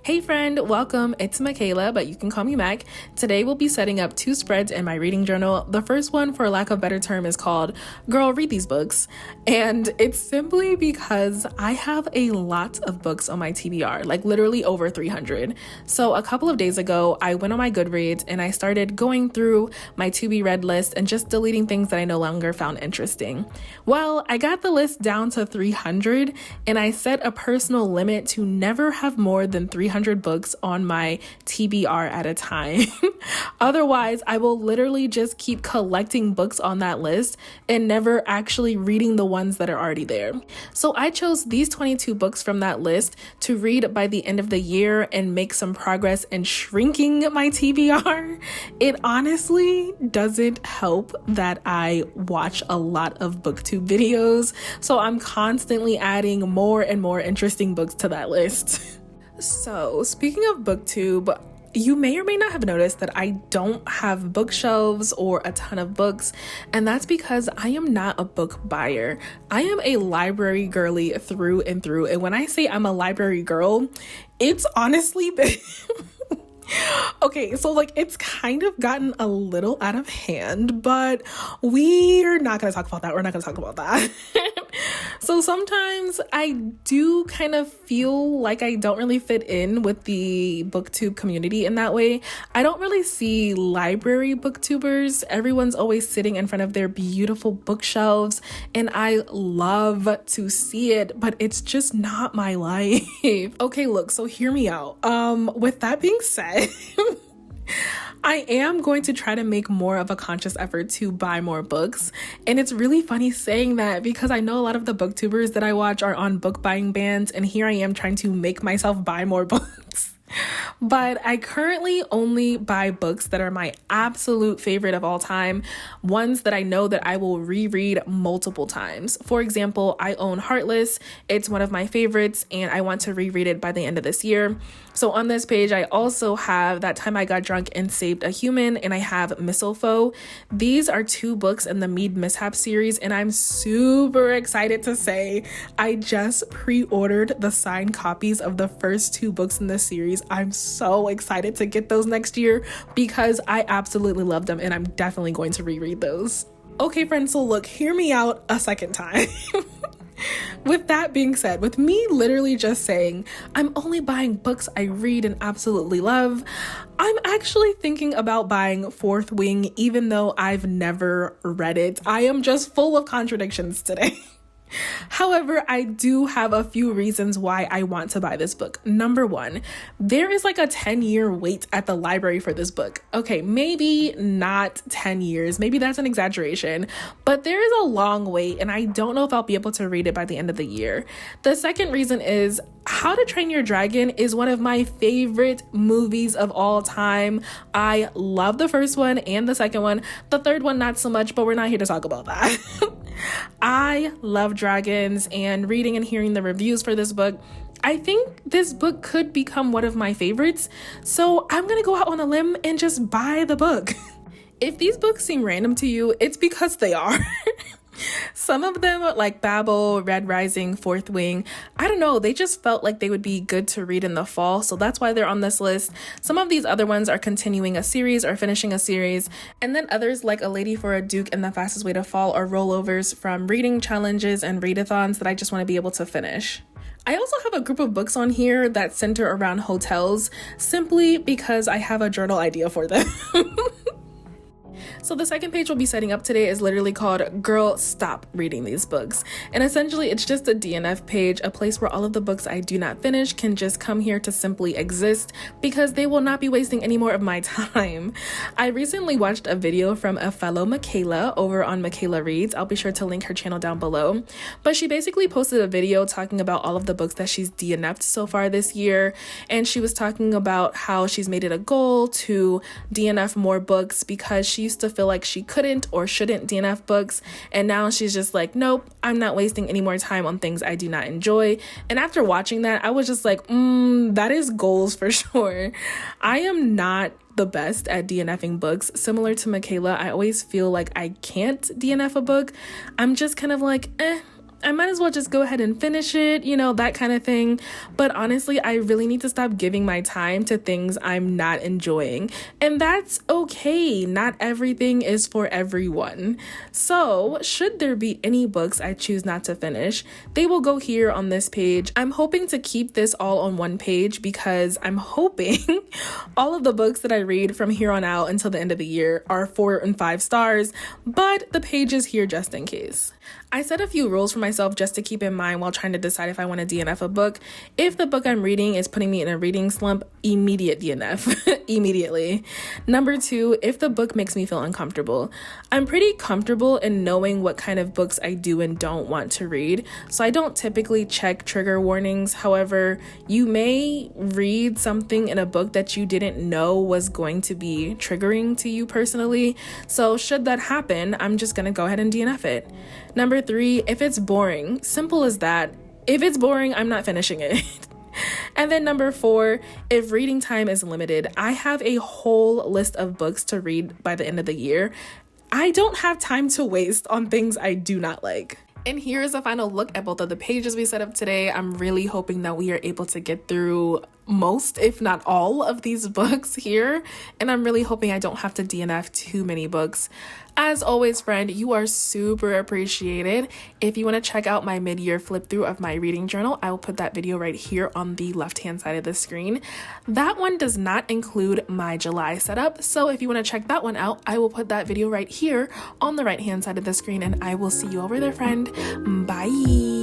Hey friend, welcome. It's Michaela, but you can call me Mac. Today we'll be setting up two spreads in my reading journal. The first one, for lack of a better term, is called Girl, Read These Books. And it's simply because I have a lot of books on my TBR, like literally over 300. So a couple of days ago, I went on my Goodreads and I started going through my to be read list and just deleting things that I no longer found interesting. Well, I got the list down to 300 and I set a personal limit to never have more than 300 books on my TBR at a time. Otherwise, I will literally just keep collecting books on that list and never actually reading the ones that are already there. So I chose these 22 books from that list to read by the end of the year and make some progress in shrinking my TBR. It honestly doesn't help that I watch a lot of booktube videos, so I'm constantly adding more and more interesting books to that list. So speaking of booktube, you may or may not have noticed that I don't have bookshelves or a ton of books, and that's because I am not a book buyer. I am a library girly through and through, and when I say I'm a library girl, it's honestly been okay, so it's kind of gotten a little out of hand, but we're not going to talk about that. We're not going to talk about that. So sometimes I do kind of feel like I don't really fit in with the booktube community in that way. I don't really see library booktubers. Everyone's always sitting in front of their beautiful bookshelves, and I love to see it, but it's just not my life. Okay, look, so hear me out. With that being said, I am going to try to make more of a conscious effort to buy more books. And it's really funny saying that because I know a lot of the booktubers that I watch are on book buying bans, and here I am trying to make myself buy more books. But I currently only buy books that are my absolute favorite of all time, ones that I know that I will reread multiple times. For example, I own Heartless. It's one of my favorites, and I want to reread it by the end of this year. So on this page, I also have That Time I Got Drunk and Saved a Human, and I have Mistletoe. These are two books in the Mead Mishap series, and I'm super excited to say I just pre-ordered the signed copies of the first two books in this series. I'm so excited to get those next year because I absolutely love them, and I'm definitely going to reread those. Okay, friends, so look, hear me out a second time. With that being said, with me literally just saying I'm only buying books I read and absolutely love, I'm actually thinking about buying Fourth Wing, even though I've never read it. I am just full of contradictions today. However, I do have a few reasons why I want to buy this book. Number one, there is a 10-year wait at the library for this book. Okay, maybe not 10 years. Maybe that's an exaggeration, but there is a long wait, and I don't know if I'll be able to read it by the end of the year. The second reason is How to Train Your Dragon is one of my favorite movies of all time. I love the first one and the second one. The third one, not so much, but we're not here to talk about that. I love dragons, and reading and hearing the reviews for this book, I think this book could become one of my favorites. So I'm gonna go out on a limb and just buy the book. If these books seem random to you, it's because they are. Some of them, like Babel, Red Rising, Fourth Wing, I don't know, they just felt like they would be good to read in the fall, so that's why they're on this list. Some of these other ones are continuing a series or finishing a series, and then others like A Lady for a Duke and The Fastest Way to Fall are rollovers from reading challenges and readathons that I just want to be able to finish. I also have a group of books on here that center around hotels, simply because I have a journal idea for them. So the second page we'll be setting up today is literally called Girl, Stop Reading These Books. And essentially it's just a DNF page, a place where all of the books I do not finish can just come here to simply exist because they will not be wasting any more of my time. I recently watched a video from a fellow Michaela over on Michaela Reads. I'll be sure to link her channel down below. But she basically posted a video talking about all of the books that she's DNF'd so far this year. And she was talking about how she's made it a goal to DNF more books because she used to feel like she couldn't or shouldn't DNF books, and now she's just like, nope, I'm not wasting any more time on things I do not enjoy. And after watching that, I was just like, that is goals for sure. I am not the best at DNFing books. Similar to Michaela, I always feel like I can't DNF a book. I'm just kind of like, I might as well just go ahead and finish it, that kind of thing. But honestly, I really need to stop giving my time to things I'm not enjoying. And that's okay. Not everything is for everyone. So, should there be any books I choose not to finish, they will go here on this page. I'm hoping to keep this all on one page because I'm hoping all of the books that I read from here on out until the end of the year are 4 and 5 stars, but the page is here just in case. I set a few rules for myself just to keep in mind while trying to decide if I want to DNF a book. If the book I'm reading is putting me in a reading slump, immediate DNF, immediately. Number 2, if the book makes me feel uncomfortable. I'm pretty comfortable in knowing what kind of books I do and don't want to read, so I don't typically check trigger warnings. However, you may read something in a book that you didn't know was going to be triggering to you personally, so should that happen, I'm just gonna go ahead and DNF it. Number 3, if it's boring, simple as that. If it's boring, I'm not finishing it. And then number 4, if reading time is limited, I have a whole list of books to read by the end of the year. I don't have time to waste on things I do not like. And here is a final look at both of the pages we set up today. I'm really hoping that we are able to get through most, if not all, of these books here. And I'm really hoping I don't have to DNF too many books. As always, friend, you are super appreciated. If you want to check out my mid-year flip through of my reading journal, I will put that video right here on the left-hand side of the screen. That one does not include my July setup, so if you want to check that one out, I will put that video right here on the right-hand side of the screen, and I will see you over there, friend. Bye.